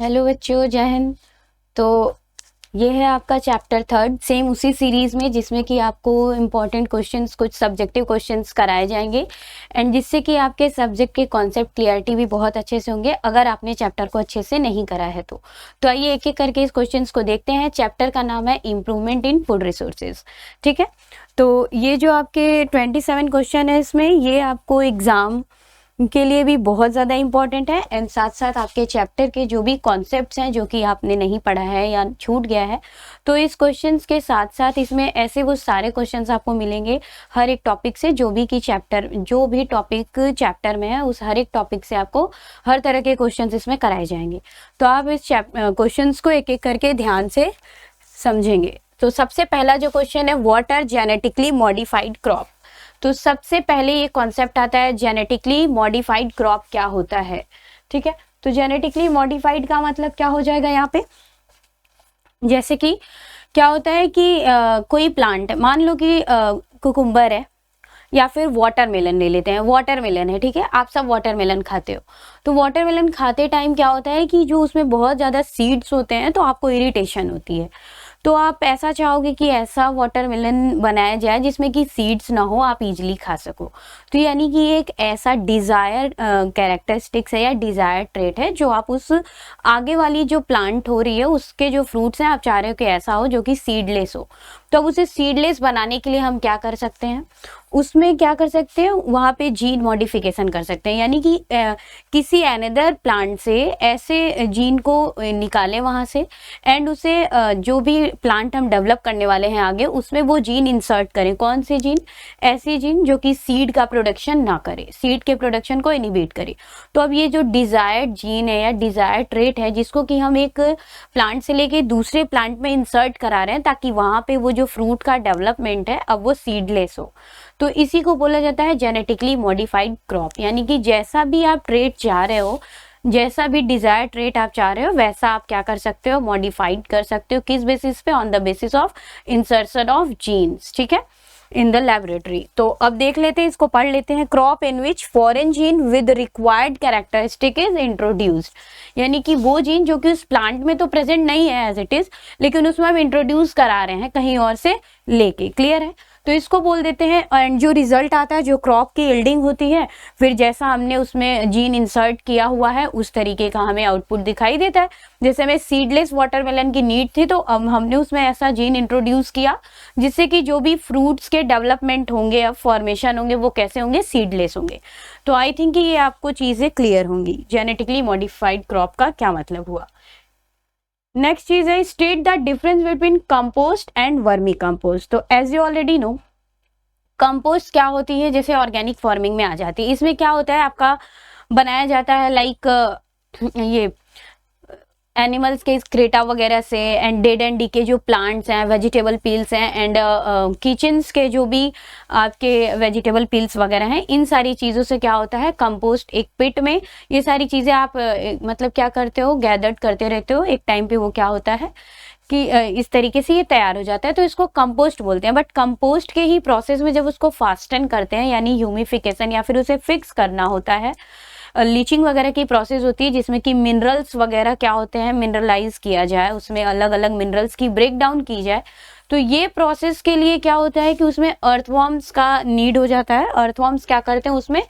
Hello बच्चों, जय हिंद। तो ये है आपका चैप्टर 3 सेम उसी सीरीज में जिसमें कि आपको इम्पोर्टेंट क्वेश्चंस, कुछ सब्जेक्टिव क्वेश्चंस कराए जाएंगे एंड जिससे कि आपके सब्जेक्ट के कॉन्सेप्ट क्लियरिटी भी बहुत अच्छे से होंगे अगर आपने चैप्टर को अच्छे से नहीं करा है तो आइए एक एक करके इस क्वेश्चंस को देखते हैं। चैप्टर का नाम है इम्प्रूवमेंट इन फूड रिसोर्सेज। ठीक है, तो ये जो आपके 27 क्वेश्चन है इसमें ये आपको एग्जाम के लिए भी बहुत ज़्यादा इंपॉर्टेंट है एंड साथ साथ आपके चैप्टर के जो भी कॉन्सेप्ट्स हैं जो कि आपने नहीं पढ़ा है या छूट गया है, तो इस क्वेश्चंस के साथ साथ इसमें ऐसे वो सारे क्वेश्चंस आपको मिलेंगे हर एक टॉपिक से, जो भी टॉपिक चैप्टर में है उस हर एक टॉपिक से आपको हर तरह के क्वेश्चंस इसमें कराए जाएंगे। तो आप इस क्वेश्चंस को एक एक करके ध्यान से समझेंगे। तो सबसे पहला जो क्वेश्चन है, what are genetically modified crop. तो सबसे पहले ये कॉन्सेप्ट आता है जेनेटिकली मॉडिफाइड क्रॉप क्या होता है। ठीक है, तो जेनेटिकली मॉडिफाइड का मतलब क्या हो जाएगा यहाँ पे, जैसे कि क्या होता है कि कोई प्लांट, मान लो कि कुकुम्बर है या फिर वाटरमेलन ले लेते हैं। वाटरमेलन है, ठीक है, आप सब वाटरमेलन खाते हो। तो वाटरमेलन खाते टाइम क्या होता है कि जो उसमें बहुत ज़्यादा सीड्स होते हैं तो आपको इरिटेशन होती है। तो आप ऐसा चाहोगे कि ऐसा वाटरमेलन बनाया जाए जिसमें कि सीड्स ना हो, आप इजीली खा सको। तो यानी कि एक ऐसा डिज़ायर कैरेक्टरिस्टिक्स है या डिज़ायर ट्रेट है जो आप उस आगे वाली जो प्लांट हो रही है उसके जो फ्रूट्स हैं आप चाह रहे हो कि ऐसा हो जो कि सीडलेस हो। तो अब उसे सीडलेस बनाने के लिए हम क्या कर सकते हैं, उसमें क्या कर सकते हैं, वहाँ पे जीन मॉडिफिकेशन कर सकते हैं। यानी कि किसी अनदर प्लांट से ऐसे जीन को निकालें वहाँ से एंड उसे जो भी प्लांट हम डेवलप करने वाले हैं आगे उसमें वो जीन इंसर्ट करें। कौन से जीन, ऐसे जीन जो कि सीड का प्रोडक्शन ना करे, सीड के प्रोडक्शन को इनहिबिट करे। तो अब ये जो डिजायर्ड जीन है या डिजायर्ड ट्रेट है जिसको कि हम एक प्लांट से लेके दूसरे प्लांट में इंसर्ट करा रहे हैं ताकि वहाँ पे वो जो फ्रूट का डेवलपमेंट है अब वो सीडलेस हो, तो इसी को बोला जाता है जेनेटिकली मॉडिफाइड क्रॉप। यानी कि जैसा भी आप ट्रेट चाह रहे हो, जैसा भी डिजायर ट्रेट आप चाह रहे हो वैसा आप क्या कर सकते हो, मॉडिफाइड कर सकते हो। किस बेसिस पे, on the basis of insertion of genes. ठीक है, इन द लेबोरेटरी। तो अब देख लेते हैं, इसको पढ़ लेते हैं। Crop in which foreign gene with required characteristic is introduced. यानी कि वो जीन जो कि उस प्लांट में तो प्रेजेंट नहीं है एज इट इज, लेकिन उसमें हम इंट्रोड्यूस करा रहे हैं कहीं और से लेके। क्लियर है, तो इसको बोल देते हैं। एंड जो रिजल्ट आता है, जो क्रॉप की यील्डिंग होती है, फिर जैसा हमने उसमें जीन इंसर्ट किया हुआ है उस तरीके का हमें आउटपुट दिखाई देता है। जैसे हमें सीडलेस वाटरमेलन की नीड थी तो अब हमने उसमें ऐसा जीन इंट्रोड्यूस किया जिससे कि जो भी फ्रूट्स के डेवलपमेंट होंगे, अब फॉर्मेशन होंगे, वो कैसे होंगे, सीडलेस होंगे। तो आई थिंक कि ये आपको चीज़ें क्लियर होंगी जेनेटिकली मॉडिफाइड क्रॉप का क्या मतलब हुआ। नेक्स्ट चीज है, state the difference between compost and vermicompost. तो as you already know, compost क्या होती है, जैसे ऑर्गेनिक फार्मिंग में आ जाती है। इसमें क्या होता है, आपका बनाया जाता है लाइक ये एनिमल्स के एक्सक्रीटा वगैरह से एंड डेड एंड डी के जो प्लांट्स हैं, वेजिटेबल पील्स हैं एंड किचन्स के जो भी आपके वेजिटेबल पील्स वगैरह हैं, इन सारी चीज़ों से क्या होता है, कंपोस्ट एक पिट में ये सारी चीज़ें आप मतलब क्या करते हो, गैदर्ड करते रहते हो। एक टाइम पे वो क्या होता है कि इस तरीके से ये तैयार हो जाता है, तो इसको कंपोस्ट बोलते हैं। बट कंपोस्ट के ही प्रोसेस में जब उसको फास्टन करते हैं यानी ह्यूमिफिकेशन या फिर उसे फिक्स करना होता है, लीचिंग वगैरह की प्रोसेस होती है जिसमें कि मिनरल्स वगैरह क्या होते हैं, मिनरलाइज किया जाए, उसमें अलग अलग मिनरल्स की ब्रेक डाउन की जाए। तो ये प्रोसेस के लिए क्या होता है कि उसमें अर्थवॉर्म्स का नीड हो जाता है। अर्थवॉर्म्स क्या करते हैं उसमें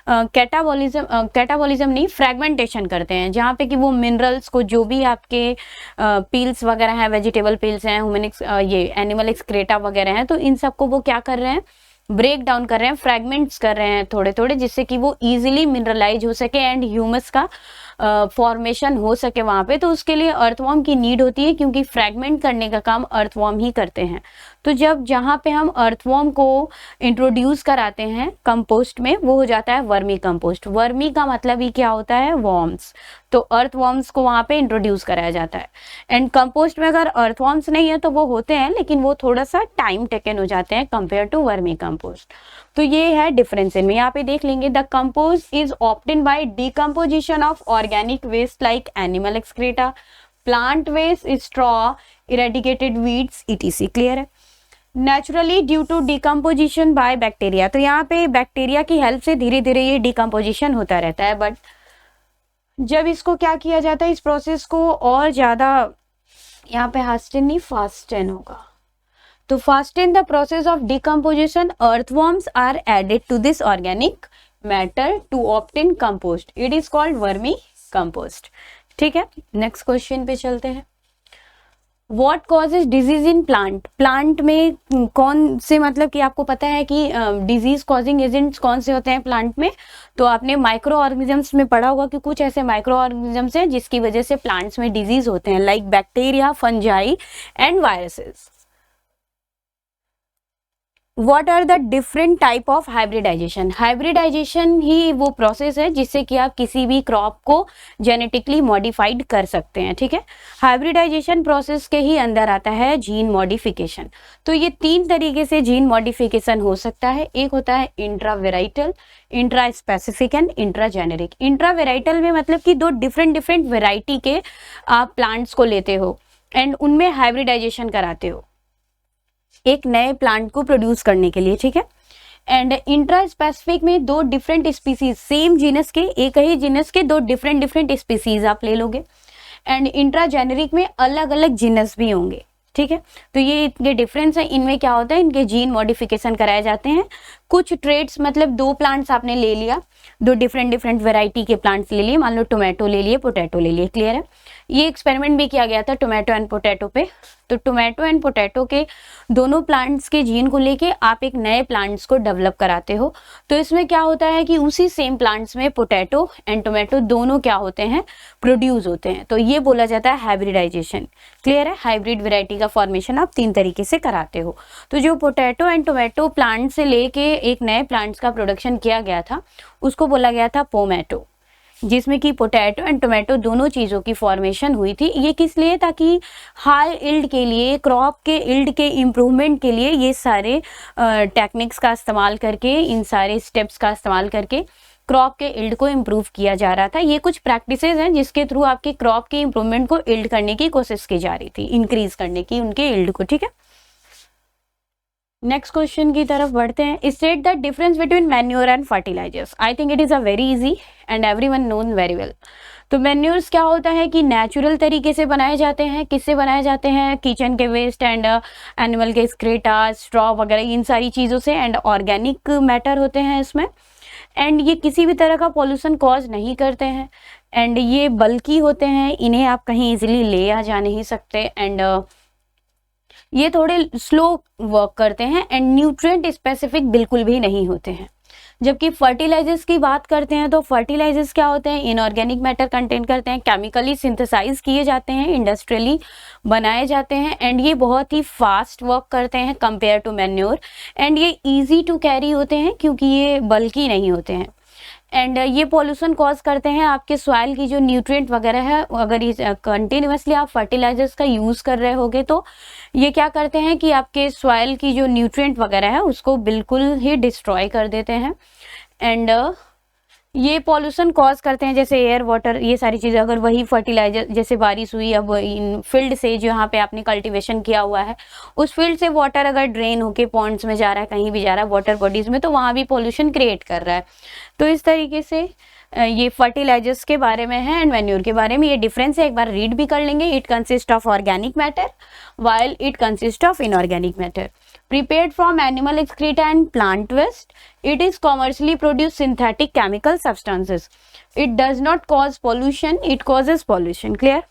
कैटाबॉलिज्म नहीं, फ्रेगमेंटेशन करते हैं, जहाँ पे कि वो मिनरल्स को, जो भी आपके पील्स वगैरह हैं, वेजिटेबल पील्स हैं, ये एनिमल एक्सक्रेटा वगैरह हैं, तो इन सबको वो क्या कर रहे हैं, ब्रेक डाउन कर रहे हैं, फ्रैगमेंट्स कर रहे हैं थोड़े थोड़े, जिससे कि वो इजीली मिनरलाइज हो सके एंड ह्यूमस का फॉर्मेशन हो सके वहाँ पे। तो उसके लिए अर्थवॉर्म की नीड होती है क्योंकि फ्रैगमेंट करने का काम अर्थवॉर्म ही करते हैं। तो जब जहाँ पे हम अर्थवॉर्म को इंट्रोड्यूस कराते हैं कंपोस्ट में, वो हो जाता है वर्मी कंपोस्ट। वर्मी का मतलब ही क्या होता है, वॉर्म्स। तो अर्थवॉर्म्स को वहाँ पे इंट्रोड्यूस कराया जाता है। एंड कंपोस्ट में अगर अर्थवॉर्म्स नहीं है तो वो होते हैं लेकिन वो थोड़ा सा टाइम टेकन हो जाते हैं कंपेयर टू वर्मी कंपोस्ट। तो ये है डिफरेंस इनमें। यहाँ पे देख लेंगे, the compost is obtain by decomposition of organic waste like animal excreta, plant waste, straw, eradicated weeds etc। Clear है। Naturally due to decomposition by bacteria. तो यहाँ पे बैक्टीरिया की हेल्प से धीरे धीरे ये डिकम्पोजिशन होता रहता है। बट जब इसको क्या किया जाता है, इस प्रोसेस को और ज़्यादा, यहाँ पे हास्टेन नहीं फास्टेन होगा, तो fasten the process of decomposition, earthworms are added to this organic matter to obtain compost, it is called vermicompost. ठीक है, नेक्स्ट क्वेश्चन पे चलते हैं। What causes disease in plant? Plant में कौन से, मतलब कि आपको पता है कि डिजीज कॉजिंग एजेंट्स कौन से होते हैं प्लांट में, तो आपने माइक्रो ऑर्गेनिजम्स में पढ़ा होगा कि कुछ ऐसे माइक्रो ऑर्गेनिजम्स हैं जिसकी वजह से प्लांट्स में डिजीज होते हैं, like bacteria, fungi and viruses. What are the different type of hybridization? Hybridization ही वो प्रोसेस है जिससे कि आप किसी भी क्रॉप को जेनेटिकली मॉडिफाइड कर सकते हैं। ठीक है, हाइब्रिडाइजेशन प्रोसेस के ही अंदर आता है जीन मॉडिफिकेशन। तो ये 3 तरीके से जीन मॉडिफिकेशन हो सकता है। एक होता है intravarietal, intra specific and intra generic. Intravarietal में मतलब कि 2 डिफरेंट वेराइटी के आप प्लांट्स को लेते हो एंड उनमें हाइब्रिडाइजेशन कराते हो एक नए प्लांट को प्रोड्यूस करने के लिए। ठीक है, एंड इंट्रा स्पेसिफिक में 2 डिफरेंट स्पीसीज, सेम जीनस के, एक ही जीनस के 2 डिफरेंट स्पीसीज आप ले लोगे। एंड इंट्रा जेनेरिक में अलग अलग जीनस भी होंगे। ठीक है, तो ये इनके डिफरेंस है। इनमें क्या होता है, इनके जीन मॉडिफिकेशन कराए जाते हैं। कुछ ट्रेड्स, मतलब 2 प्लांट्स आपने ले लिया, 2 डिफरेंट वेराइटी के प्लांट्स ले लिए, मान लो टोमेटो ले लिए, पोटैटो ले लिए। क्लियर है, ये एक्सपेरिमेंट भी किया गया था टोमेटो एंड पोटैटो पे। तो टोमेटो एंड पोटैटो के दोनों प्लांट्स के जीन को लेके आप एक नए प्लांट्स को डेवलप कराते हो। तो इसमें क्या होता है कि उसी सेम प्लांट्स में पोटैटो एंड टोमेटो दोनों क्या होते हैं, प्रोड्यूस होते हैं। तो ये बोला जाता है हाइब्रिडाइजेशन। क्लियर है, हाइब्रिड वेराइटी का फॉर्मेशन आप 3 तरीके से कराते हो। तो जो पोटैटो एंड टोमेटो प्लांट से लेके एक नए प्लांट्स का प्रोडक्शन किया गया था उसको बोला गया था पोमेटो, जिसमें कि पोटैटो एंड टोमेटो दोनों चीज़ों की फॉर्मेशन हुई थी। ये किस लिए, ताकि हाई इल्ड के लिए, क्रॉप के इल्ड के इम्प्रूवमेंट के लिए ये सारे टेक्निक्स का इस्तेमाल करके, इन सारे स्टेप्स का इस्तेमाल करके क्रॉप के इल्ड को इम्प्रूव किया जा रहा था। ये कुछ प्रैक्टिसेस हैं जिसके थ्रू आपके क्रॉप के इम्प्रूवमेंट को इल्ड करने की कोशिश की जा रही थी, इंक्रीज करने की उनके इल्ड को। ठीक है, नेक्स्ट क्वेश्चन की तरफ बढ़ते हैं। State the difference between manure and fertilisers. I think it is a very easy and everyone known very well. तो मैन्योर्स क्या होता है कि नेचुरल तरीके से बनाए जाते हैं। किससे बनाए जाते हैं, किचन के वेस्ट एंड एनिमल के एक्सक्रीटा, स्ट्रॉ वगैरह, इन सारी चीज़ों से। एंड ऑर्गेनिक मैटर होते हैं इसमें, एंड ये किसी भी तरह का पॉल्यूशन कॉज नहीं करते हैं, एंड ये बल्कि होते हैं, इन्हें आप कहीं इजीली ले आ जा नहीं सकते, एंड ये थोड़े स्लो वर्क करते हैं, एंड न्यूट्रिएंट स्पेसिफिक बिल्कुल भी नहीं होते हैं। जबकि फर्टिलाइजर्स की बात करते हैं तो फर्टिलाइजर्स क्या होते हैं, इनऑर्गेनिक मैटर कंटेन करते हैं, केमिकली सिंथेसाइज किए जाते हैं, इंडस्ट्रियली बनाए जाते हैं, एंड ये बहुत ही फास्ट वर्क करते हैं कंपेयर टू मैन्योर, एंड ये इजी टू कैरी होते हैं क्योंकि ये बल्कि नहीं होते हैं, एंड ये पॉल्यूशन कॉज करते हैं आपके सॉइल की जो न्यूट्रिएंट वगैरह है। अगर ये कंटिन्यूसली आप फर्टिलाइजर्स का यूज़ कर रहे होगे तो ये क्या करते हैं कि आपके सॉइल की जो न्यूट्रिएंट वगैरह है उसको बिल्कुल ही डिस्ट्रॉय कर देते हैं, एंड ये पॉल्यूशन कॉज करते हैं, जैसे एयर, वाटर, ये सारी चीज़ें। अगर वही फर्टिलाइजर, जैसे बारिश हुई, अब इन फील्ड से जो यहाँ पे आपने कल्टीवेशन किया हुआ है उस फील्ड से वाटर अगर ड्रेन होके पॉन्ड्स में जा रहा है, कहीं भी जा रहा है वाटर बॉडीज में, तो वहाँ भी पॉल्यूशन क्रिएट कर रहा है। तो इस तरीके से ये फर्टिलाइजर्स के बारे में है, एंड मैन्योर के बारे में। ये डिफरेंस है, एक बार रीड भी कर लेंगे। It consist of organic matter while it consists of inorganic matter prepared from animal excreta and plant waste. It is commercially produced synthetic chemical substances. It does not cause pollution, it causes pollution. Clear?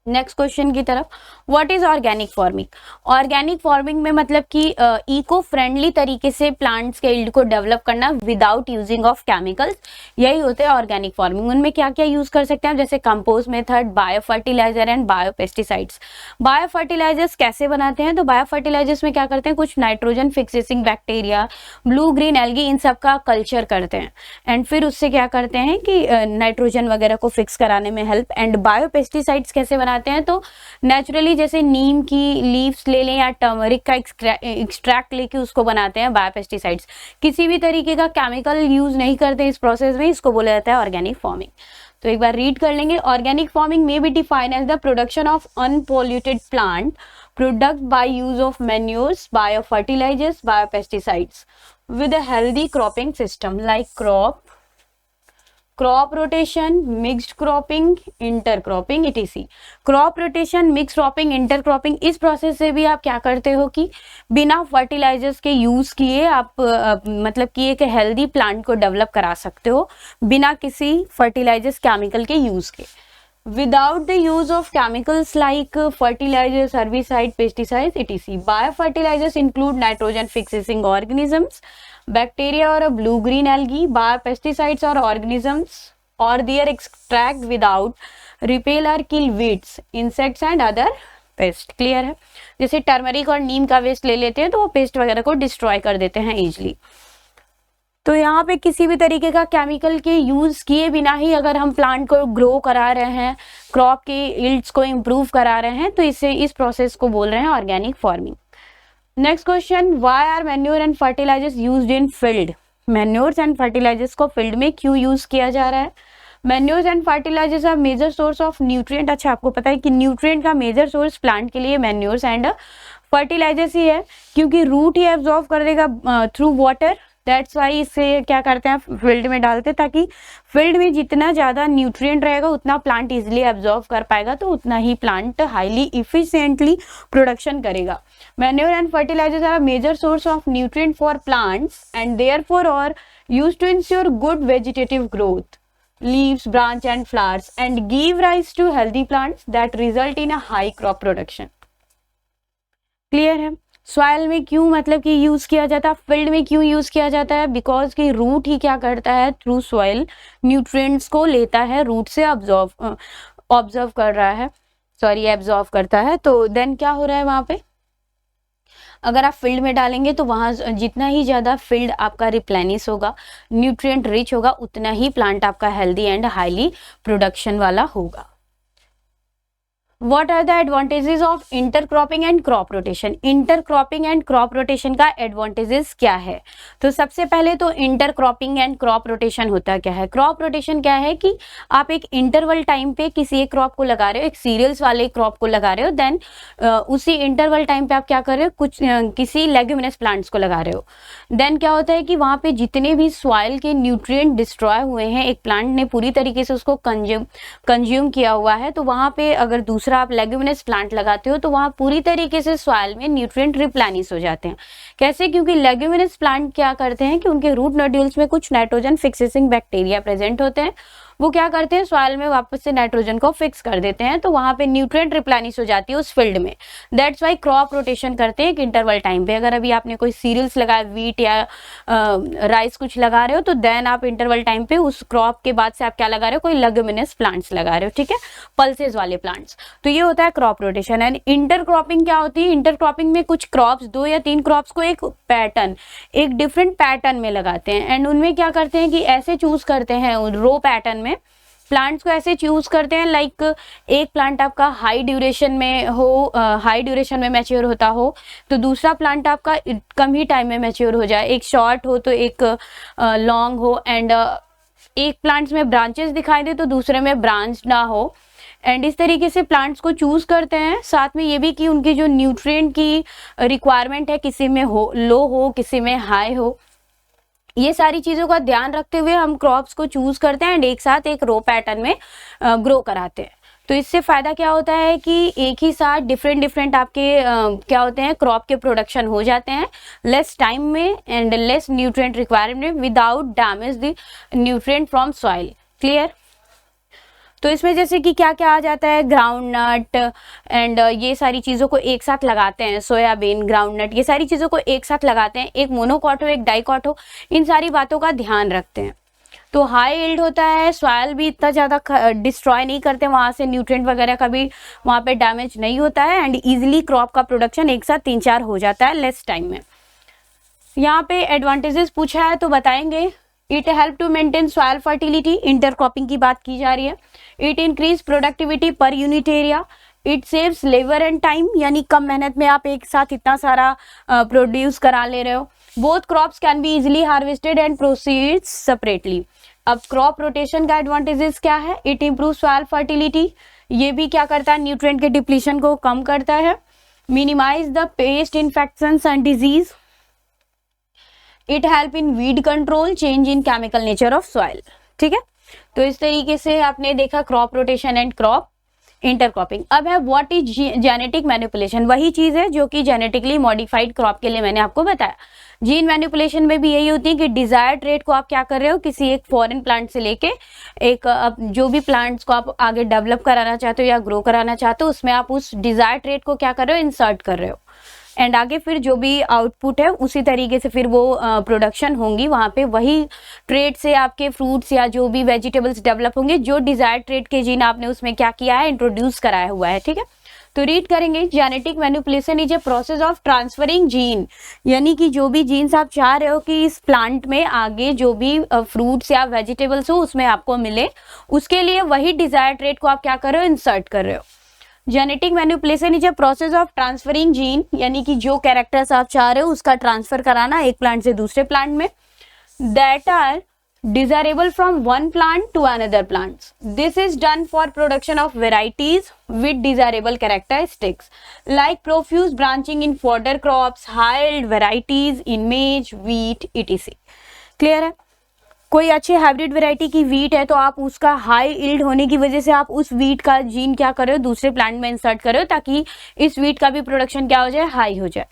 Next question की तरफ, what is organic farming. Organic farming में मतलब कि eco friendly तरीके से plants के yield को develop करना विदाउट यूजिंग ऑफ केमिकल्स, यही होते हैं ऑर्गेनिक फार्मिंग। उनमें क्या क्या यूज कर सकते हैं, जैसे compost method, bio fertiliser and bio pesticides. Bio fertilisers कैसे बनाते हैं, तो बायो फर्टिलाइजर्स में क्या करते हैं, कुछ nitrogen fixing bacteria, blue green algae, इन सब का कल्चर करते हैं, एंड फिर उससे क्या करते हैं कि नाइट्रोजन वगैरह को फिक्स कराने में हेल्प। एंड बायो पेस्टिसाइड्स कैसे बनाते हैं, तो नेचुरली जैसे नीम की लीव्स ले लें या टर्मरिक का एक्सट्रैक्ट लेके उसको बनाते हैं बायोपेस्टिसाइड्स। किसी भी तरीके का केमिकल यूज नहीं करते इस प्रोसेस में, इसको बोला जाता है ऑर्गेनिक फार्मिंग। तो एक बार रीड कर लेंगे। ऑर्गेनिक फार्मिंग में be defined as the production of unpolluted plant product by use of manures, bio fertilisers, biopesticides with a healthy cropping system like crop crop rotation, mixed cropping, intercropping, ETC. Crop rotation, mix cropping, intercropping, इस process से भी आप क्या करते हो कि बिना fertilisers के यूज किए आप मतलब कि एक हेल्दी प्लांट को डेवलप करा सकते हो बिना किसी फर्टिलाइजर्स केमिकल के यूज के। Without the use of chemicals like fertilizers, herbicides, pesticides, etc. Biofertilizers include nitrogen fixing organisms, bacteria or a blue-green algae. Biopesticides are organisms or their extract without repel or kill weeds, insects and other paste. Clear है? जैसे turmeric और नीम का waste ले लेते हैं तो वो paste वगैरह को डिस्ट्रॉय कर देते हैं इजिली। तो यहाँ पे किसी भी तरीके का केमिकल के यूज किए बिना ही अगर हम प्लांट को ग्रो करा रहे हैं, क्रॉप के यील्ड्स को इम्प्रूव करा रहे हैं, तो इस प्रोसेस को बोल रहे हैं organic farming. Next question, why are manure and fertilisers used in field? Manures and fertilisers को फील्ड में क्यों यूज किया जा रहा है? Manures and fertilisers are major source of nutrient. अच्छा, आपको पता है कि न्यूट्रिएंट का मेजर सोर्स प्लांट के लिए मैन्योर्स एंड फर्टिलाइजर्स ही है, क्योंकि रूट ही एब्जॉर्व कर देगा थ्रू वाटर। दैट्स वाई इसे क्या करते हैं, फील्ड में डालते हैं, ताकि फील्ड में जितना ज़्यादा न्यूट्रिएंट रहेगा उतना प्लांट इजिली एब्जॉर्व कर पाएगा, तो उतना ही प्लांट हाईली इफिशिएंटली प्रोडक्शन करेगा। Manure and fertilisers are major source of nutrient for plants and therefore are used to ensure good vegetative growth, leaves, branch and flowers and give rise to healthy plants that result in a high crop production. Clear है? Soil में क्यों मतलब कि use किया जाता है, field में क्यों यूज किया जाता है? बिकॉज कि रूट ही क्या करता है, थ्रू सॉइल न्यूट्रिएंट्स को लेता है, रूट से ऑब्जर्व कर रहा है, सॉरी एब्जॉर्व करता है। तो देन क्या हो रहा है वहां पे, अगर आप फील्ड में डालेंगे तो वहाँ जितना ही ज़्यादा फील्ड आपका रिप्लेनिश होगा, न्यूट्रिएंट रिच होगा, उतना ही प्लांट आपका हेल्दी एंड हाईली प्रोडक्शन वाला होगा। What are the advantages of intercropping and crop rotation? Intercropping and crop rotation का एडवांटेजेस क्या है? तो सबसे पहले तो इंटरक्रॉपिंग एंड क्रॉप रोटेशन होता क्या है? क्रॉप रोटेशन क्या है कि आप एक इंटरवल टाइम पे किसी एक क्रॉप को लगा रहे हो, एक सीरियल्स वाले क्रॉप को लगा रहे हो, देन उसी इंटरवल टाइम पे आप क्या कर रहे हो, कुछ किसी लेग्यूमिनस प्लांट्स को लगा रहे हो। देन क्या होता है कि वहाँ पे जितने भी सॉइल के न्यूट्रिएंट डिस्ट्रॉय हुए हैं, एक प्लांट ने पूरी तरीके से उसको कंज्यूम किया हुआ है, तो वहाँ पे अगर दूसरा आप लेग्यूमिनस प्लांट लगाते हो तो वहां पूरी तरीके से सॉइल में न्यूट्रिएंट रिप्लेनिश हो जाते हैं। कैसे? क्योंकि लेग्यूमिनस प्लांट क्या करते हैं कि उनके रूट नोड्यूल्स में कुछ नाइट्रोजन फिक्सिंग बैक्टीरिया प्रेजेंट होते हैं, वो क्या करते हैं, सॉइल में वापस से नाइट्रोजन को फिक्स कर देते हैं, तो वहां पे न्यूट्रिएंट रिप्लेनिश हो जाती है उस फील्ड में। दैट्स वाई क्रॉप रोटेशन करते हैं एक इंटरवल टाइम पे। अगर अभी आपने कोई सीरियल्स लगाया, वीट या राइस कुछ लगा रहे हो, तो देन आप इंटरवल टाइम पे उस क्रॉप के बाद से आप क्या लगा रहे हो, कोई लेग्यूमिनस प्लांट्स लगा रहे हो, ठीक है, पल्सेस वाले प्लांट्स। तो ये होता है क्रॉप रोटेशन। एंड इंटरक्रॉपिंग क्या होती है? इंटरक्रॉपिंग में कुछ क्रॉप्स, 2 या 3 क्रॉप्स को एक पैटर्न, एक डिफरेंट पैटर्न में लगाते हैं, एंड उनमें क्या करते हैं कि ऐसे चूज करते हैं रो पैटर्न में, प्लांट्स को ऐसे चूज करते हैं लाइक एक प्लांट आपका हाई ड्यूरेशन में हो, हाई ड्यूरेशन में मैच्योर होता हो, तो दूसरा प्लांट आपका कम ही टाइम में मैच्योर हो जाए, एक शॉर्ट हो तो एक लॉन्ग हो, एंड एक प्लांट्स में ब्रांचेस दिखाई दे तो दूसरे में ब्रांच ना हो, एंड इस तरीके से प्लांट्स को चूज करते हैं। साथ में ये भी कि उनकी जो न्यूट्रिएंट की रिक्वायरमेंट है, किसी में हो लो हो, किसी में हाई हो, ये सारी चीज़ों का ध्यान रखते हुए हम क्रॉप्स को चूज करते हैं एंड एक साथ एक रो पैटर्न में ग्रो कराते हैं। तो इससे फ़ायदा क्या होता है कि एक ही साथ डिफरेंट आपके क्या होते हैं, क्रॉप के प्रोडक्शन हो जाते हैं लेस टाइम में and less nutrient requirement without damage the nutrient from soil. Clear? तो इसमें जैसे कि क्या क्या आ जाता है, ग्राउंड नट एंड ये सारी चीज़ों को एक साथ लगाते हैं, सोयाबीन, ग्राउंड नट, ये सारी चीज़ों को एक साथ लगाते हैं, एक मोनोकॉट हो एक डाइकॉट हो, इन सारी बातों का ध्यान रखते हैं। तो हाई यील्ड होता है, सॉइल भी इतना ज़्यादा डिस्ट्रॉय नहीं करते, वहाँ से न्यूट्रिएंट वगैरह का भी वहाँ पे डैमेज नहीं होता है, एंड ईजिली क्रॉप का प्रोडक्शन एक साथ 3-4 हो जाता है लेस टाइम में। यहाँ पे एडवांटेजेस पूछा है तो बताएंगे। It help to maintain soil fertility, intercropping की बात की जा रही है। It increase productivity per unit area. It saves labour and time, यानी कम मेहनत में आप एक साथ इतना सारा प्रोड्यूस करा ले रहे हो। Both crops can be easily harvested and proceed separately. अब क्रॉप रोटेशन का एडवांटेजेस क्या है? इट इम्प्रूव सॉइल फर्टिलिटी, ये भी क्या करता है, न्यूट्रिएंट के डिप्लीशन को कम करता है। Minimise the pest infections and disease. It help in weed control, change in chemical nature of soil. ठीक है, तो इस तरीके से आपने देखा crop rotation and crop intercropping. अब है व्हाट इज जेनेटिक मैनिपुलेशन, वही चीज है जो कि जेनेटिकली मॉडिफाइड क्रॉप के लिए मैंने आपको बताया। जीन मैनिपुलेशन में भी यही होती है कि डिजायर्ड ट्रेट को आप क्या कर रहे हो, किसी एक फॉरेन प्लांट से लेके एक जो भी प्लांट्स को आप आगे डेवलप कराना चाहते हो या ग्रो कराना चाहते हो, उसमें आप उस डिजायर्ड ट्रेट को क्या कर रहे हो, इंसर्ट कर रहे हो, एंड आगे फिर जो भी आउटपुट है उसी तरीके से फिर वो प्रोडक्शन होंगी, वहाँ पे वही ट्रेड से आपके फ्रूट्स या जो भी वेजिटेबल्स डेवलप होंगे जो डिजायर्ड ट्रेड के जीन आपने उसमें क्या किया है, इंट्रोड्यूस कराया हुआ है। ठीक है, तो रीड करेंगे, genetic manipulation is a process of transferring gene, यानी कि जो भी जीन्स आप चाह रहे हो कि इस प्लांट में आगे जो भी फ्रूट्स या वेजिटेबल्स हो उसमें आपको मिले, उसके लिए वही डिजायर्ड ट्रेड को आप क्या कर रहे हो, इंसर्ट कर रहे हो। Genetic manipulation is a process of transferring gene, यानी कि जो कैरेक्टर्स आप चाह रहे हो उसका ट्रांसफर कराना एक प्लांट से दूसरे प्लांट में, that are desirable from one plant to another plants. This is done for production of varieties with desirable characteristics like profuse branching in fodder crops, high yield varieties in maize, wheat, etc. Clear है? कोई अच्छी hybrid variety की wheat है तो आप उसका high yield होने की वजह से आप उस वीट का जीन क्या कर रहे हो, दूसरे प्लांट में इंसर्ट कर रहे हो ताकि इस वीट का भी प्रोडक्शन क्या हो जाए, हाई हो जाए।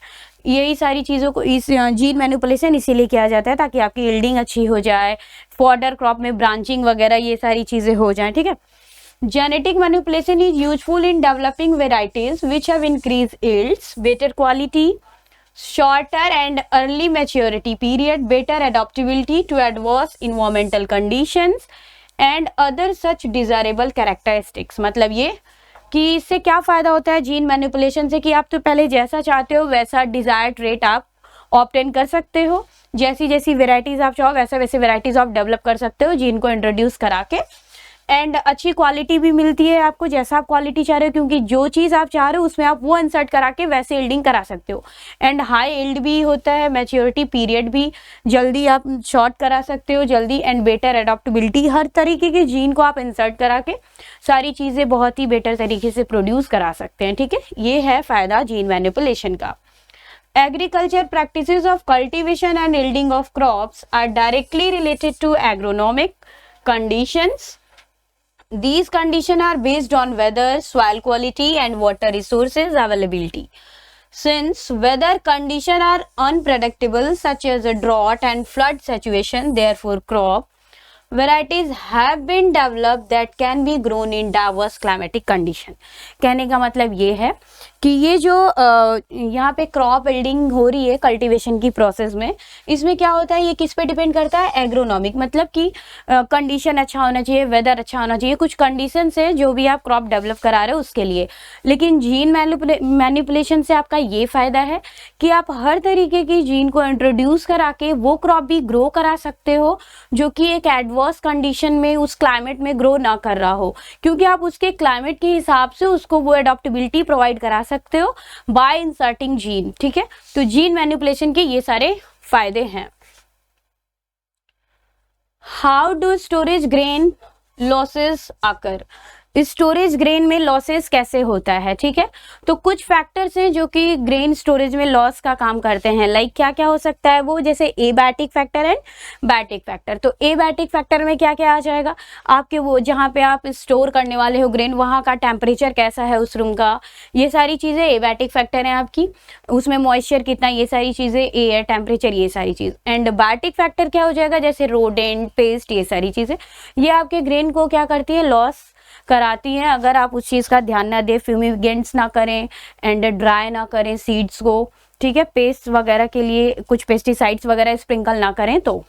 यही सारी चीज़ों को इस जीन मैनिपुलेशन इसीलिए किया जाता है ताकि आपकी यील्डिंग अच्छी हो जाए, फॉडर क्रॉप में ब्रांचिंग वगैरह ये सारी चीज़ें हो जाएं। ठीक है, genetic manipulation is useful in developing varieties which have increase yields, better quality, shorter and early maturity period, better adaptability to adverse environmental conditions and other such desirable characteristics। मतलब ये कि इससे क्या फ़ायदा होता है जीन मैनिपुलेशन से कि आप तो पहले जैसा चाहते हो वैसा डिज़ायर्ड ट्रेट आप ऑब्टेन कर सकते हो, जैसी जैसी वेराइटीज़ आप चाहो वैसे वैसे वेराइटीज़ आप डेवलप कर सकते हो जीन को इंट्रोड्यूस करा के, एंड अच्छी क्वालिटी भी मिलती है आपको जैसा आप क्वालिटी चाह रहे हो, क्योंकि जो चीज़ आप चाह रहे हो उसमें आप वो इंसर्ट करा के वैसे यील्डिंग करा सकते हो, एंड हाई यील्ड भी होता है, मैच्योरिटी पीरियड भी जल्दी आप शॉर्ट करा सकते हो जल्दी, एंड बेटर एडॉप्टेबिलिटी, हर तरीके के जीन को आप इंसर्ट करा के सारी चीज़ें बहुत ही बेटर तरीके से प्रोड्यूस करा सकते हैं। ठीक है, ये है फ़ायदा जीन मैनिपुलेशन का। Agriculture practices of cultivation and yielding of crops are directly related to agronomic conditions. These conditions are based on weather, soil quality and water resources availability. Since weather conditions are unpredictable such as a drought and flood situation, therefore crop varieties have been developed that can be grown in diverse climatic condition। कहने का मतलब ये है कि ये जो यहाँ पे क्रॉप बिल्डिंग हो रही है कल्टीवेशन की प्रोसेस में, इसमें क्या होता है, ये किस पे डिपेंड करता है, एग्रोनॉमिक, मतलब कि कंडीशन अच्छा होना चाहिए, वेदर अच्छा होना चाहिए, कुछ कंडीशंस है जो भी आप क्रॉप डेवलप करा रहे हो उसके लिए। लेकिन जीन मैनिपुलेशन से आपका ये फ़ायदा है कि आप हर तरीके की जीन को इंट्रोड्यूस करा के वो क्रॉप भी ग्रो करा सकते हो जो कि एक एडवर्स कंडीशन में उस क्लाइमेट में ग्रो ना कर रहा हो, क्योंकि आप उसके क्लाइमेट के हिसाब से उसको वो एडॉप्टेबिलिटी प्रोवाइड करा सकते हो बाय इंसर्टिंग जीन। ठीक है, तो जीन मैनिपुलेशन के ये सारे फायदे हैं। How do storage grain losses occur, storage grain में लॉसेस कैसे होता है। ठीक है, तो कुछ फैक्टर्स हैं जो कि ग्रेन स्टोरेज में लॉस का काम करते हैं, लाइक क्या क्या हो सकता है वो, जैसे एबैटिक फैक्टर एंड बैटिक फैक्टर। तो एबैटिक फैक्टर में क्या क्या आ जाएगा, आपके वो जहाँ पे आप स्टोर करने वाले हो ग्रेन वहाँ का टेम्परेचर कैसा है उस रूम का, ये सारी चीज़ें एबैटिक फैक्टर हैं आपकी, उसमें मॉइस्चर कितना, ये सारी चीज़ें, एयर टेम्परेचर, ये सारी चीज़। एंड बैटिक फैक्टर क्या हो जाएगा, जैसे रोडेंट, पेस्ट, ये सारी चीज़ें, ये आपके ग्रेन को क्या करती है, लॉस कराती हैं अगर आप उस चीज़ का ध्यान ना दें, फ्यूमिगेंट्स ना करें एंड ड्राई ना करें सीड्स को। ठीक है, पेस्ट वगैरह के लिए कुछ पेस्टिसाइड्स वगैरह स्प्रिंकल ना करें तो।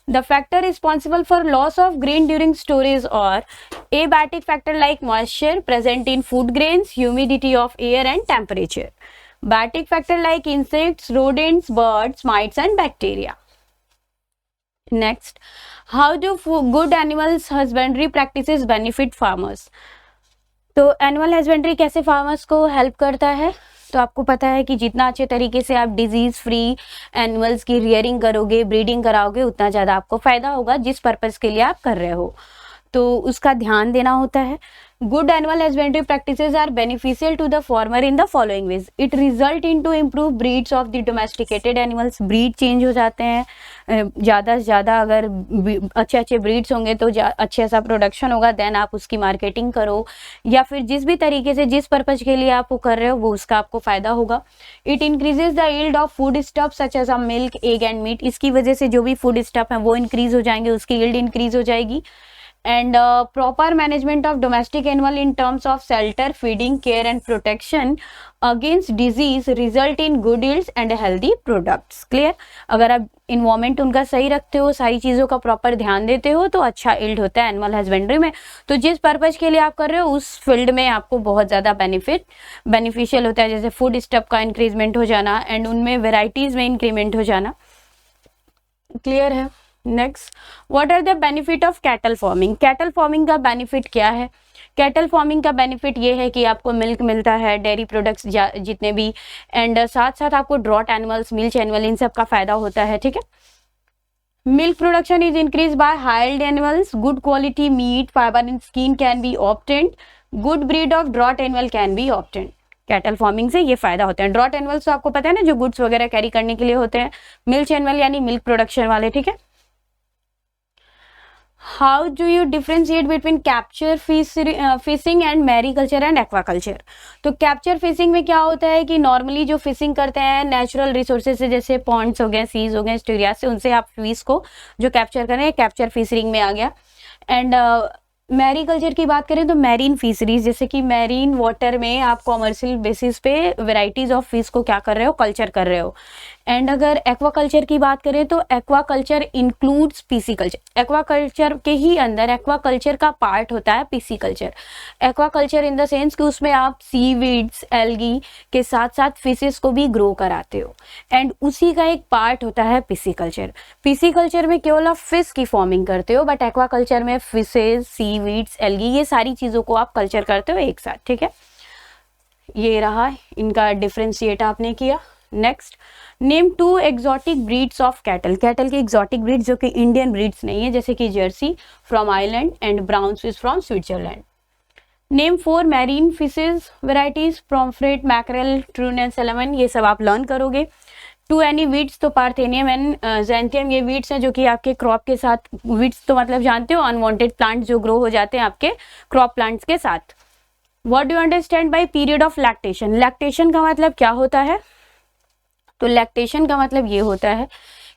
The factor responsible for loss of grain during storage or abatic factor like moisture present in food grains, humidity of air and temperature. Batic factor like insects, rodents, birds, mites and bacteria. Next, how do good animals husbandry practices benefit farmers? तो animal husbandry कैसे farmers को help करता है, तो आपको पता है कि जितना अच्छे तरीके से आप डिजीज़ फ्री एनिमल्स की रियरिंग करोगे, ब्रीडिंग कराओगे, उतना ज़्यादा आपको फ़ायदा होगा जिस पर्पज़ के लिए आप कर रहे हो, तो उसका ध्यान देना होता है। Good animal husbandry practices are beneficial to the farmer in the following ways. It result into improve breeds of the domesticated animals. breed change हो जाते हैं, ज़्यादा से ज़्यादा अगर अच्छे अच्छे ब्रीड्स होंगे तो अच्छे सा प्रोडक्शन होगा, देन आप उसकी मार्केटिंग करो या फिर जिस भी तरीके से जिस पर्पज के लिए आप वो कर रहे हो वो उसका आपको फायदा होगा. It increases the yield of food stuff such as a milk, egg and meat. इसकी वजह से जो भी फूड स्टफ है वो इंक्रीज हो जाएंगे, उसकी यील्ड इंक्रीज हो जाएगी. And proper management of domestic animal in terms of shelter, feeding, care and protection against disease result in good yields and healthy products. Clear? अगर आप इन्वायरमेंट उनका सही रखते हो, सारी चीज़ों का प्रॉपर ध्यान देते हो तो अच्छा यील्ड होता है एनिमल हस्बेंड्री में. तो जिस पर्पज के लिए आप कर रहे हो उस फील्ड में आपको बहुत ज़्यादा बेनिफिशियल होता है, जैसे फूड स्टफ का इंक्रीजमेंट हो जाना एंड उनमें वेराइटीज़ में इंक्रीमेंट हो जाना. क्लियर है? Next, what are the benefit of cattle farming. Cattle farming का बेनिफिट क्या है? कैटल फार्मिंग का बेनिफिट ये है कि आपको मिल्क मिलता है, डेयरी प्रोडक्ट्स जितने भी, एंड साथ साथ आपको ड्रॉट एनिमल्स, मिल्च एनिमल, इन सब का फायदा होता है. ठीक है. Milk production is increase by high yield animals. Good quality meat, fibre and skin can be obtained. Good breed of draught animal can be obtained. Cattle farming से ये फायदा होता है. ड्रॉट एनिमल्स तो आपको पता है ना, जो गुड्स वगैरह कैरी करने के लिए होते हैं. मिल्च एनिमल यानी मिल्क प्रोडक्शन वाले. ठीक है. How do you differentiate between capture fishing and mariculture and aquaculture? तो कैप्चर फिशिंग में क्या होता है कि नॉर्मली जो फिशिंग करते हैं नेचुरल रिसोर्सेज से, जैसे पॉन्ड्स हो गए, सीज हो गए, एस्टुरिया से, उनसे आप फिश को जो कैप्चर कर रहे हैं, कैप्चर फिशिंग में आ गया. एंड मैरीकल्चर की बात करें तो मैरीन फिशरीज, जैसे कि मैरीन वाटर में आप कॉमर्शियल बेसिस पे वेराइटीज ऑफ फिश को क्या कर रहे हो, कल्चर कर रहे हो. एंड अगर एक्वाकल्चर की बात करें तो एक्वाकल्चर इंक्लूड्स पीसीकल्चर. एक्वाकल्चर के ही अंदर एक्वाकल्चर का पार्ट होता है pisciculture. Aquaculture in the sense कि उसमें आप सीवीड्स, एल्गी के साथ साथ फिशेस को भी ग्रो कराते हो, एंड उसी का एक पार्ट होता है पीसीकल्चर. पीसीकल्चर में केवल आप फिश की फार्मिंग करते हो, बट एक्वाकल्चर में फिशेस, सीवीड्स, एल्गी, ये सारी चीज़ों को आप कल्चर करते हो एक साथ. ठीक है. ये रहा इनका डिफ्रेंशिएट आपने किया. Next, name 2 exotic breeds of cattle. Cattle की एक्सोटिक ब्रीड्स जो कि इंडियन ब्रीड्स नहीं है, जैसे कि Jersey from Ireland and brown Swiss from Switzerland. Name 4 marine fishes varieties, pomfret, mackerel, tuna and salmon. ये सब आप लर्न करोगे. 2 एनी वीड्स, तो पार्थेनियम एंड ज़ैंथियम ये वीड्स हैं जो कि आपके क्रॉप के साथ, वीड्स तो मतलब जानते हो अनवांटेड प्लांट जो ग्रो हो जाते हैं आपके क्रॉप प्लांट्स के साथ. What do you understand by period of lactation. Lactation का मतलब क्या होता है? तो लैक्टेशन का मतलब ये होता है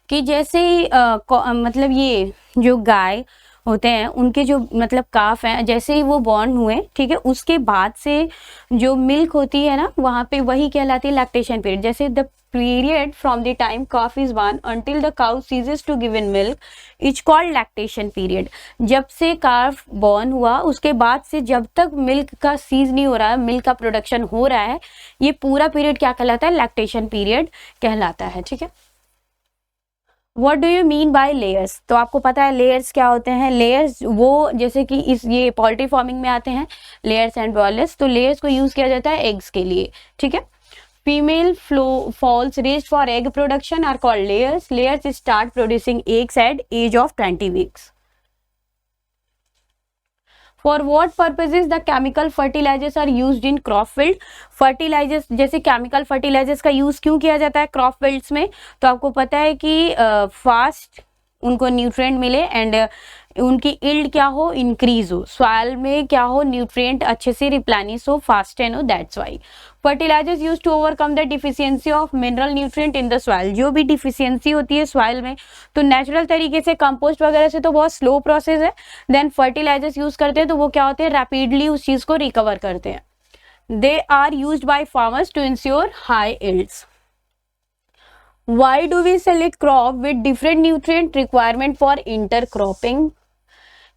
कि जैसे मतलब ये जो गाय होते हैं उनके जो मतलब काफ हैं, जैसे ही वो बॉर्न हुए, ठीक है, उसके बाद से जो मिल्क होती है ना, वहाँ पे वही कहलाती है लैक्टेशन पीरियड. जैसे the period from the time calf is born until the cow ceases to give in milk is called lactation period. जब से calf born हुआ उसके बाद से जब तक मिल्क का सीज नहीं हो रहा है, मिल्क का प्रोडक्शन हो रहा है, ये पूरा पीरियड क्या कहलाता है? लैक्टेशन पीरियड कहलाता है. ठीक है. What do you mean by layers? तो आपको पता है लेयर्स क्या होते हैं. लेयर्स वो जैसे कि इस ये पोल्ट्री फार्मिंग में आते हैं लेयर्स एंड ब्रॉयलर्स. तो लेयर्स को यूज किया जाता है एग्स के लिए. ठीक है. Female fowls raised for egg production are called layers. Layers start producing eggs at age of 20 weeks. For what purposes the chemical fertilizers are used in crop field? Fertilisers, जैसे chemical fertilisers का use क्यों किया जाता है crop fields में? तो आपको पता है कि फास्ट उनको न्यूट्रिएंट मिले एंड उनकी इल्ड क्या हो, इंक्रीज हो, सॉइल में क्या हो, न्यूट्रिएंट अच्छे से रिप्लेनिश हो, फास्ट एंड हो. That's why fertilisers use to overcome the deficiency of mineral nutrient in the soil. जो भी डिफिशियंसी होती है सॉइल में, तो नेचुरल तरीके से कंपोस्ट वगैरह से तो बहुत स्लो प्रोसेस है, देन फर्टिलाइजर्स यूज करते हैं तो वो क्या होते हैं, रैपिडली उस चीज को रिकवर करते हैं. They are used by farmers to ensure high yields. Why do we select crop with different nutrient requirement for intercropping?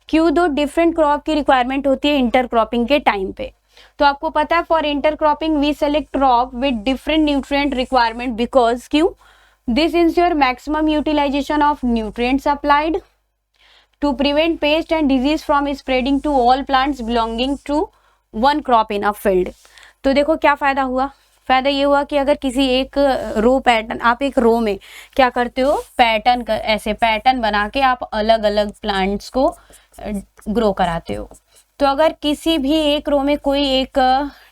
क्यों दो डिफरेंट क्रॉप की रिक्वायरमेंट होती है इंटरक्रॉपिंग के टाइम पे? तो आपको पता है for intercropping we select crop with different nutrient requirement because क्यों? This ensure maximum utilisation of nutrients applied to prevent pest and disease from spreading to all plants belonging to one crop in a field. तो देखो क्या फायदा हुआ. फायदा ये हुआ कि अगर किसी एक रो पैटर्न, आप एक रो में क्या करते हो, पैटर्न ऐसे पैटर्न बना के आप अलग अलग प्लांट्स को ग्रो कराते हो. तो अगर किसी भी एक रो में कोई एक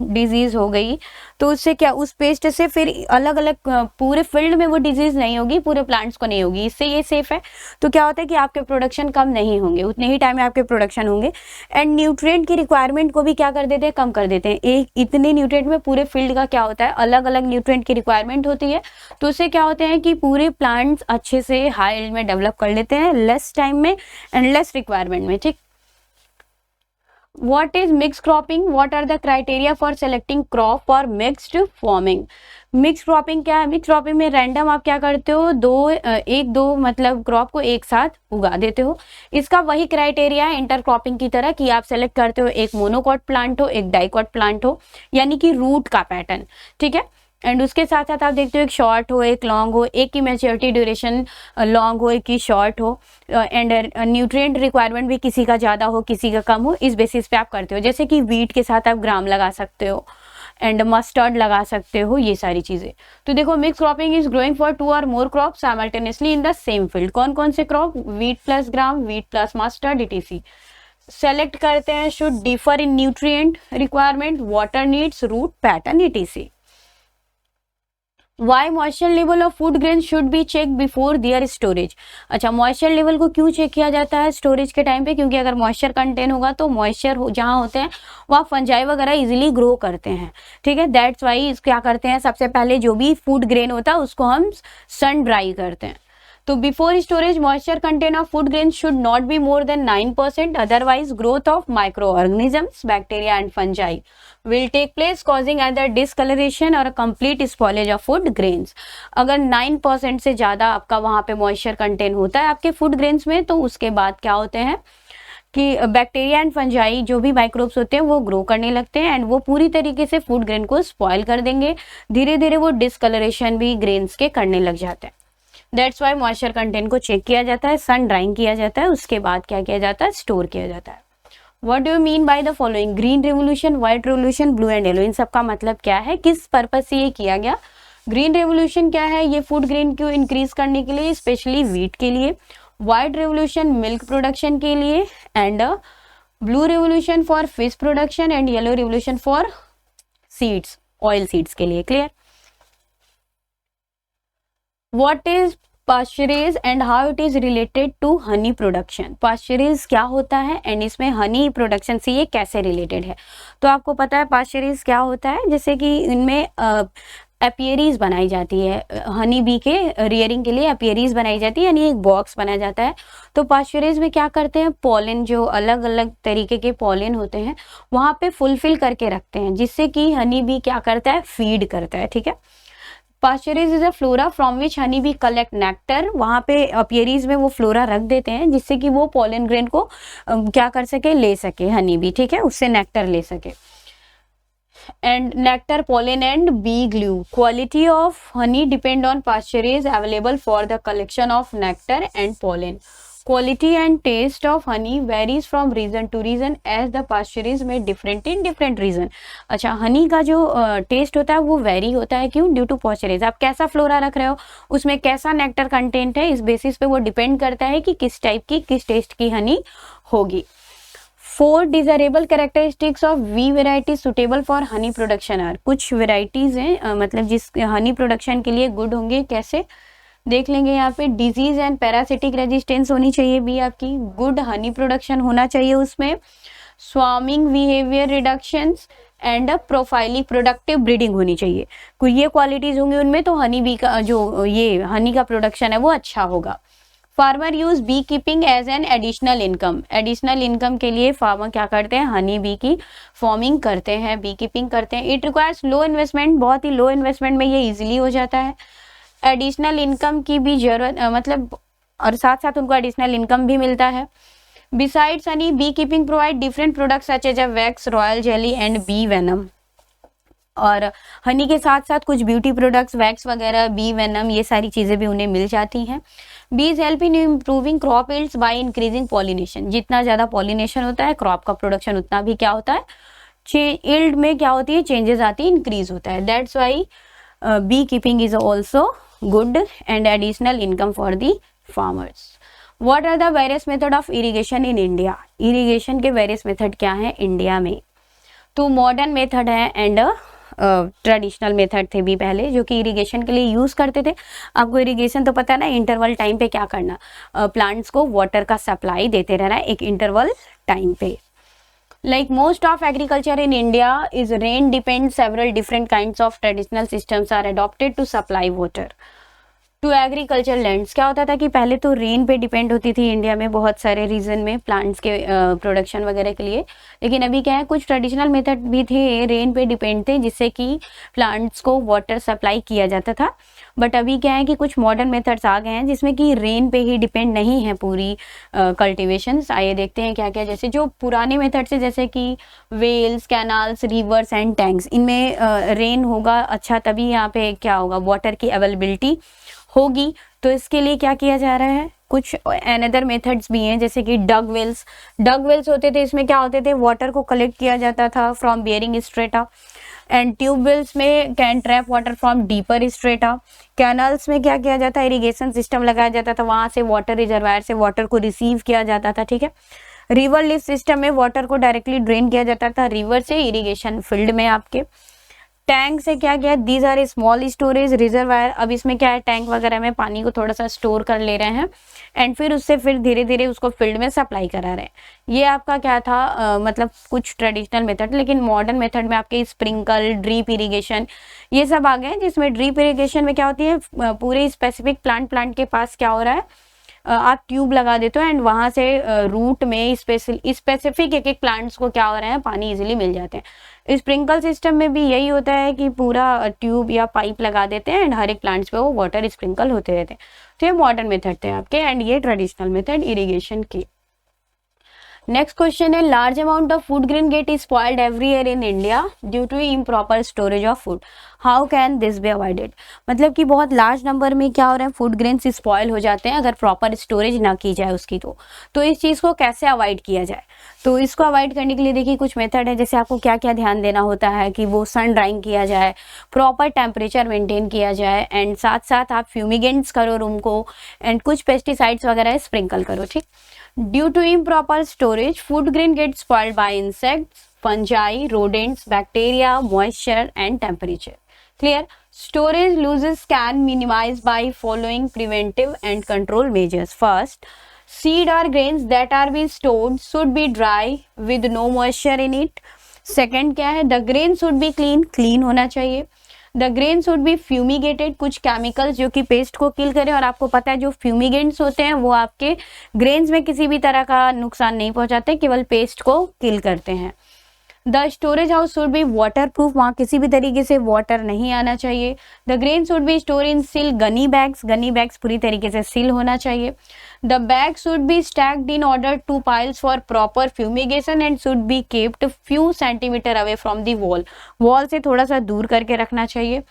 डिजीज हो गई तो उससे क्या, उस पेस्ट से फिर अलग अलग पूरे फील्ड में वो डिजीज नहीं होगी, पूरे प्लांट्स को नहीं होगी, इससे ये सेफ है। तो क्या होता है कि आपके प्रोडक्शन कम नहीं होंगे, उतने ही टाइम में आपके प्रोडक्शन होंगे। एंड न्यूट्रिएंट की रिक्वायरमेंट को भी क्या कर देते हैं, कम कर देते हैं। एक इतने न्यूट्रिएंट में पूरे फील्ड का क्या होता है, अलग अलग न्यूट्रिएंट की रिक्वायरमेंट होती है। तो उससे क्या होते हैं कि पूरे प्लांट्स अच्छे से हाई यील्ड में डेवलप कर लेते हैं, लेस टाइम में एंड लेस रिक्वायरमेंट में। ठीक, What is mixed cropping? What are the criteria for selecting crop for mixed farming? Mix cropping क्या है? मिक्स क्रॉपिंग में रैंडम आप क्या करते हो, दो मतलब क्रॉप को एक साथ उगा देते हो। इसका वही क्राइटेरिया है इंटर क्रॉपिंग की तरह कि आप सेलेक्ट करते हो एक मोनोकॉट प्लांट हो, एक डाइकॉट प्लांट हो, यानी कि रूट का पैटर्न। ठीक है, एंड उसके साथ साथ आप देखते हो एक शॉर्ट हो, एक लॉन्ग हो, एक की मैच्योरिटी ड्यूरेशन लॉन्ग हो, एक की शॉर्ट हो, एंड न्यूट्रिएंट रिक्वायरमेंट भी किसी का ज़्यादा हो, किसी का कम हो। इस बेसिस पे आप करते हो। जैसे कि वीट के साथ आप ग्राम लगा सकते हो एंड मस्टर्ड लगा सकते हो, ये सारी चीज़ें। तो देखो, mix cropping is growing for 2 और more crop simultaneously in the same field. कौन कौन से crop? Wheat plus gram, wheat plus mustard, etc। Select करते हैं should differ in nutrient requirement, water needs, root pattern, etc। Why moisture level of food grain should be check before their storage. अच्छा, moisture level को क्यों check किया जाता है storage के time पे? क्योंकि अगर मॉइस्चर कंटेन होगा तो मॉइस्चर जहाँ होते हैं वहाँ फंजाई वगैरह इजीली ग्रो करते हैं। ठीक है, दैट्स वाई क्या करते हैं, सबसे पहले जो भी फूड ग्रेन होता है उसको हम सन ड्राई करते हैं। तो before storage moisture content of food grain should not be more than 9%, otherwise growth of micro organisms, bacteria and fungi will take place causing either discoloration or a complete spoilage of food grains। अगर 9% से ज़्यादा आपका वहाँ पे moisture contain होता है आपके food grains में, तो उसके बाद क्या होते हैं कि बैक्टीरिया एंड फंजाई जो भी माइक्रोब्स होते हैं वो ग्रो करने लगते हैं एंड वो पूरी तरीके से फूड ग्रेन को स्पॉइल कर देंगे। धीरे धीरे वो डिस्कलरेशन भी ग्रेन्स के करने लग जाते हैं। दैट्स वाई मॉइस्चर कंटेंट को चेक किया जाता है, सन ड्राइंग किया जाता है, उसके बाद क्या किया जाता है, स्टोर किया जाता है। What do you mean by the following? Green revolution, white revolution, blue and yellow, इन सब का मतलब क्या है, किस पर्पज से ये किया गया? ग्रीन रेवोल्यूशन क्या है, ये फूड ग्रेन को इंक्रीज करने के लिए, स्पेशली वीट के लिए। व्हाइट रेवोल्यूशन मिल्क प्रोडक्शन के लिए, and blue revolution for fish production, and yellow revolution for seeds, oil seeds के लिए। Clear? What is pasturage and how it is related to honey production? Pasturage क्या होता है and इसमें honey production से ये कैसे रिलेटेड है? तो आपको पता है पास्चरेज क्या होता है, जैसे कि इनमें एपियरीज बनाई जाती है, हनी बी के रियरिंग के लिए एपियरीज बनाई जाती है, यानी एक बॉक्स बनाया जाता है। तो पास्चरेज में क्या करते हैं, पोलन, जो अलग अलग तरीके के पोलन होते हैं वहाँ पे फुलफिल करके रखते हैं, जिससे कि हनी बी क्या करता है, फीड करता है। ठीक है, pasturage is a flora from which honey bee collect nectar. वहाँ पे अपियरीज में वो फ्लोरा रख देते हैं जिससे कि वो पोलन ग्रेन को क्या कर सके, ले सके हनी बी। ठीक है, उससे नेक्टर ले सके। And nectar, pollen and bee glue. Quality of honey depend on pasturage available for the collection of nectar and pollen. Quality and taste of honey varies from region to region as the pasturage में different in different region। अच्छा, हनी का जो test होता है वो very होता है, क्यों? Due to pasturage. आप कैसा फ्लोरा रख रहे हो, उसमें कैसा नेक्टर कंटेंट है, इस बेसिस पे वो डिपेंड करता है कि किस टाइप की, किस टेस्ट की हनी होगी। 4 desirable characteristics of we variety suitable for honey production are. कुछ वेराइटीज हैं मतलब जिस हनी प्रोडक्शन के लिए गुड होंगे। कैसे देख लेंगे यहाँ पे, डिजीज एंड पैरासिटिक रेजिस्टेंस होनी चाहिए बी आपकी, गुड हनी प्रोडक्शन होना चाहिए उसमें, स्वार्मिंग बिहेवियर रिडक्शंस एंड प्रोफाइली प्रोडक्टिव ब्रीडिंग होनी चाहिए। कोई ये क्वालिटीज होंगी उनमें तो हनी बी का जो ये हनी का प्रोडक्शन है वो अच्छा होगा। Farmer use bee keeping as an additional income. Additional income के लिए फार्मर क्या करते हैं, हनी बी की फॉर्मिंग करते हैं, बी कीपिंग करते हैं। इट रिक्वायर्स लो इन्वेस्टमेंट, बहुत ही लो इन्वेस्टमेंट में ये इजीली हो जाता है। एडिशनल इनकम की भी जरूरत मतलब, और साथ साथ उनको एडिशनल इनकम भी मिलता है। Besides honey, bee keeping provide different products such as wax, royal jelly and bee venom. और हनी के साथ साथ कुछ ब्यूटी प्रोडक्ट्स, वैक्स वगैरह, बी वेनम, ये सारी चीज़ें भी उन्हें मिल जाती हैं। Bees help in improving crop yields by increasing pollination. जितना ज़्यादा पॉलिनेशन होता है क्रॉप का प्रोडक्शन उतना भी क्या होता है, यील्ड में क्या होती है, चेंजेस आती है, इंक्रीज होता है। That's why bee keeping is also good and additional income for the farmers। What are the various method of irrigation in India, irrigation के वेरियस मेथड क्या है इंडिया में। तो मॉडर्न मेथड है एंड ट्रेडिशनल मेथड थे भी पहले जो कि इरिगेशन के लिए यूज़ करते थे। आपको इरिगेशन तो पता है ना, इंटरवल टाइम पे क्या करना, प्लांट्स को वाटर का सप्लाई देते रहना एक इंटरवल टाइम पे। Like most of agriculture in India is rain dependent, several different kinds of traditional systems are adopted to supply water to agriculture lands. क्या होता था कि पहले तो रेन पे डिपेंड होती थी इंडिया में बहुत सारे रीजन में प्लांट्स के प्रोडक्शन वगैरह के लिए, लेकिन अभी क्या है कुछ ट्रेडिशनल मेथड भी थे रेन पे डिपेंड थे जिससे कि प्लांट्स को वाटर सप्लाई किया जाता था। बट अभी क्या है कि कुछ मॉडर्न मेथड्स आ गए हैं जिसमें कि रेन पे ही डिपेंड नहीं है पूरी कल्टिवेशंस। आइए देखते हैं क्या क्या, जैसे जो पुराने मेथड से जैसे कि wells, canals, rivers and tanks, इनमें रेन होगा अच्छा तभी यहाँ पे क्या होगा वाटर की अवेलेबिलिटी होगी। तो इसके लिए क्या किया जा रहा है, कुछ अनदर मेथड्स भी हैं जैसे कि डग वेल्स होते थे, इसमें क्या होते थे वाटर को कलेक्ट किया जाता था from bearing strata, and tubewells में can trap water from deeper strata. Canals में क्या किया जाता है, इरिगेशन सिस्टम लगाया जाता था, वहां से वाटर रिजर्वायर से वाटर को रिसीव किया जाता था, ठीक है। रिवर लिफ्ट सिस्टम में वाटर को डायरेक्टली ड्रेन किया जाता था रिवर से इरिगेशन फील्ड में आपके। टैंक से क्या किया, these are small storage reservoir, अब इसमें क्या है टैंक वगैरह में पानी को थोड़ा सा स्टोर कर ले रहे हैं एंड फिर उससे फिर धीरे धीरे उसको फील्ड में सप्लाई करा रहे हैं। ये आपका क्या था मतलब कुछ ट्रेडिशनल मेथड, लेकिन मॉडर्न मेथड में आपके स्प्रिंकल, ड्रीप इरिगेशन ये सब आ गए, जिसमें ड्रीप इरिगेशन में क्या होती है पूरे स्पेसिफिक प्लांट के पास क्या हो रहा है आप ट्यूब लगा देते हो एंड वहां से रूट में स्पेसिफिक एक प्लांट्स को क्या हो रहा है पानी इजीली मिल जाते हैं। स्प्रिंकल सिस्टम में भी यही होता है कि पूरा ट्यूब या पाइप लगा देते हैं एंड हर एक प्लांट्स पे वो वाटर स्प्रिंकल होते रहते हैं। तो ये मॉडर्न मेथड थे आपके एंड ये ट्रेडिशनल मेथड इरिगेशन की। नेक्स्ट क्वेश्चन है, large amount of food grain get spoiled every year in India due to improper storage of food, how can this be avoided. मतलब कि बहुत लार्ज नंबर में क्या हो रहा है फूड ग्रेन्स स्पॉइल हो जाते हैं अगर प्रॉपर स्टोरेज ना की जाए उसकी। तो इस चीज़ को कैसे अवॉइड किया जाए, तो इसको अवॉइड करने के लिए देखिए कुछ मेथड है, जैसे आपको क्या क्या ध्यान देना होता है कि वो सन ड्राइंग किया जाए, प्रॉपर टेम्परेचर मेंटेन किया जाए एंड साथ साथ आप फ्यूमिगेंट्स करो रूम को एंड कुछ पेस्टिसाइड्स वगैरह स्प्रिंकल करो, ठीक। Due to improper storage food grain get spoiled by insects, fungi, rodents, bacteria, moisture and temperature. Clear? Storage losses can minimize by following preventive and control measures. First, seed or grains that are being stored should be dry with no moisture in it. Second क्या है, the grain should be clean होना चाहिए। The grain should B फ्यूमिगेटेड, कुछ chemicals जो कि paste को किल करें, और आपको पता है जो फ्यूमिगेंट्स होते हैं वो आपके ग्रेन्स में किसी भी तरह का नुकसान नहीं पहुंचाते, केवल पेस्ट को किल करते हैं। The storage house should be water proof, वहाँ किसी भी तरीके से वाटर नहीं आना चाहिए। The grain should B store in seal Ghani bags पूरी तरीके से सील होना चाहिए। The bag should be stacked in order two piles for proper fumigation and should be capped few centimetre away from the wall से थोड़ा सा दूर करके रखना चाहिए।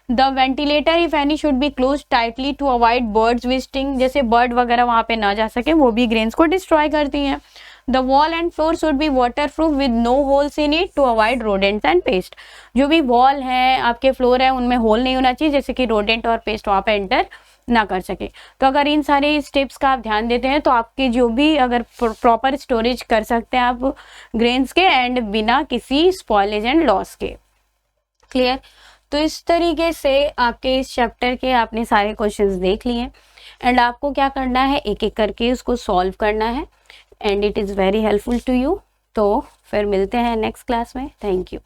The ventilator if any should be close tightly to avoid birds visiting, जैसे bird वगैरह वहाँ पे ना जा सके, वो भी ग्रेन्स को डिस्ट्रॉय करती हैं। The wall and floor should be waterproof with no holes in it to avoid rodents and pest. जो भी वॉल है आपके फ्लोर है उनमें होल नहीं होना चाहिए जैसे कि रोडेंट और पेस्ट वहाँ पे एंटर ना कर सके। तो अगर इन सारे स्टेप्स का आप ध्यान देते हैं तो आपके जो भी अगर प्रॉपर स्टोरेज कर सकते हैं आप ग्रेन्स के एंड बिना किसी स्पॉइलेज एंड लॉस के। क्लियर? तो इस तरीके से आपके इस चैप्टर के आपने सारे क्वेश्चंस देख लिए एंड आपको क्या करना है एक एक करके उसको सॉल्व करना है and it is very helpful to you. तो फिर मिलते हैं नेक्स्ट क्लास में। Thank you.